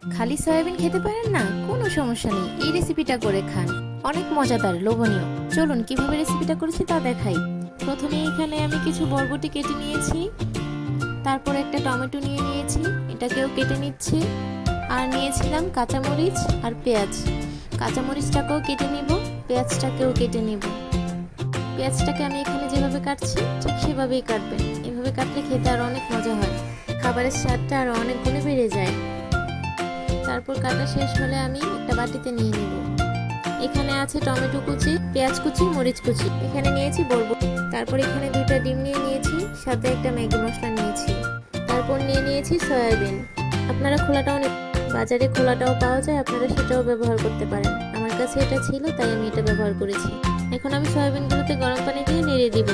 খালি সয়াবিন খেতে পারেন না? কোনো সমস্যা নেই, এই রেসিপিটা করে খান। অনেক মজাদার, লোভনীয়। চলুন কিভাবে রেসিপিটা করেছি তা দেখাই। প্রথমে এখানে আমি কিছু বরবটি কেটে নিয়েছি, তারপর একটা টমেটো নিয়ে নিয়েছি, এটাকেও কেটে নিচ্ছি। আর নিয়েছিলাম কাঁচামরিচ আর পেঁয়াজ। কাঁচামরিচটাকেও কেটে নিব, পেঁয়াজটাকেও কেটে নিব। পেঁয়াজটাকে আমি এখানে যেভাবে কাটছি ঠিক সেভাবেই কাটবেন। এভাবে কাটলে খেতে আরও অনেক মজা হয়, খাবারের স্বাদটা আরও অনেক গুণে বেড়ে যায়। তারপর কাটা শেষ হলে আমি একটা বাটিতে নিয়ে নিব। এখানে আছে টমেটো কুচি, পেঁয়াজ কুচি, মরিচ কুচি, এখানে নিয়েছি বরবটি। তারপর এখানে 2টা ডিম নিয়ে নিয়েছি, সাথে একটা ম্যাগি মশলা নিয়েছি। তারপর নিয়ে নিয়েছি সয়াবিন। আপনারা খোলাটাও বাজারে খোলাটাও পাওয়া যায়, আপনারা সেটাও ব্যবহার করতে পারেন। আমার কাছে এটা ছিল তাই আমি এটা ব্যবহার করেছি। এখন আমি সয়াবিনগুলোতে গরম পানি দিয়ে নেড়ে দিব।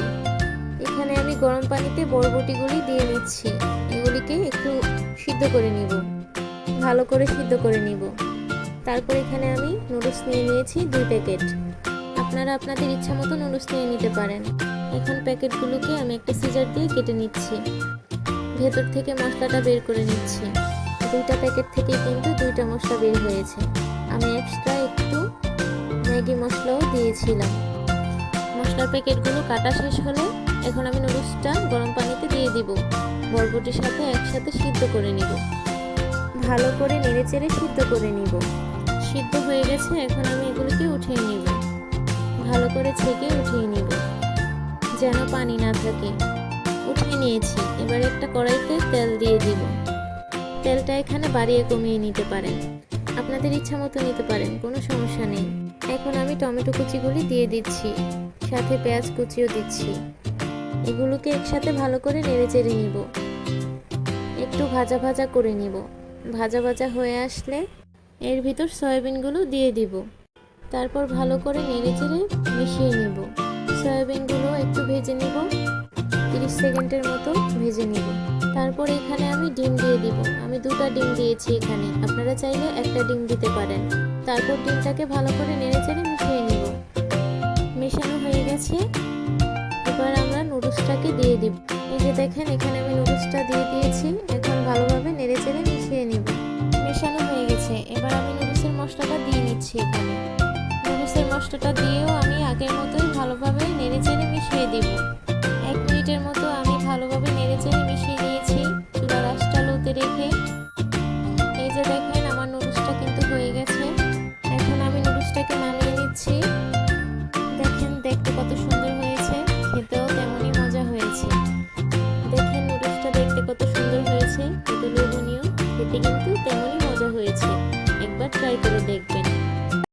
এখানে আমি গরম পানিতে বরবটিগুলি দিয়ে নিচ্ছি। এগুলিকে একটু সিদ্ধ করে নিব, ভালো করে সিদ্ধ করে নিব। তারপর এখানে আমি নুডলস নিয়ে নিয়েছি 2 প্যাকেট। আপনারা আপনাদের ইচ্ছা মতো নুডলস নিয়ে নিতে পারেন। এখন প্যাকেটগুলোকে আমি একটা সিজার দিয়ে কেটে নিচ্ছি, ভেতর থেকে মশলাটা বের করে নিচ্ছি। 2টা প্যাকেট থেকে কিন্তু 2টা মশলা বের হয়েছে। আমি এক্সট্রা একটু ম্যাগি মশলাও দিয়েছিলাম। মশলার প্যাকেটগুলো কাটা শেষ হলে এখন আমি নুডলসটা গরম পানিতে দিয়ে দিব। বরবটির সাথে একসাথে সিদ্ধ করে নিব, ভালো করে নেড়েচেড়ে সিদ্ধ করে নিব। সিদ্ধ হয়ে গেছে, এখন আমি এগুলোকে উঠিয়ে নিব। ভালো করে ছেঁকে উঠিয়ে নিব, যেন পানি না থাকে। উঠিয়ে নিয়েছি। এবার একটা কড়াইতে তেল দিয়ে দিব। তেলটা এখানে বাড়িয়ে কমিয়ে নিতে পারেন, আপনাদের ইচ্ছা মতো নিতে পারেন, কোনো সমস্যা নেই। এখন আমি টমেটো কুচিগুলি দিয়ে দিচ্ছি, সাথে পেঁয়াজ কুচিও দিচ্ছি। এগুলোকে একসাথে ভালো করে নেড়েচেড়ে নিব, একটু ভাজা ভাজা করে নিব। ভাজা ভাজা হয়ে আসলে এর ভিতর সয়াবিনগুলো দিয়ে দিব। তারপর ভালো করে নেড়েচেড়ে মিশিয়ে নিব। সয়াবিনগুলো একটু ভেজে নিব, 30 সেকেন্ডের মতো ভেজে নিব। তারপর এখানে আমি ডিম দিয়ে দিব। আমি 2টা ডিম দিয়েছি এখানে, আপনারা চাইলে একটা ডিম দিতে পারেন। তারপর ডিমটাকে ভালো করে নেড়েচেড়ে মিশিয়ে নিব। মেশানো হয়ে গেছে, এবার আমরা নুডলসটাকে দিয়ে দিব। এই যে দেখেন, এখানে আমি নুডলসটা দিয়ে দিয়েছি। এখন ভালোভাবে নেড়েচেড়ে মিশিয়ে নিব। মেশানো হয়ে গেছে, এবার আমি নুডলসের মশলাটা দিয়ে নিচ্ছি। এখানে নুডলসের মশলাটা দিয়েও আমি আগের মতোই ভালোভাবে নেড়েচেড়ে মিশিয়ে দিব। 1 মিনিটের মতো আমি ভালোভাবে নেড়েচেড়ে মিশিয়ে নিয়েছি, চুলার আঁচটা লোতে রেখে। এই যে দেখেন, আমার নুডলসটা কিন্তু হয়ে গেছে। এখন আমি নুডলসটাকে নামিয়ে নিচ্ছি। দেখেন দেখতে কত সুন্দর হয়েছে, খেতেও তেমনই মজা হয়েছে। দেখেন নুডলসটা দেখতে কত সুন্দর হয়েছে, কত লোভনীয়, খেতে কিন্তু তেমনই মজা হয়েছে। একবার ট্রাই করে দেখবেন।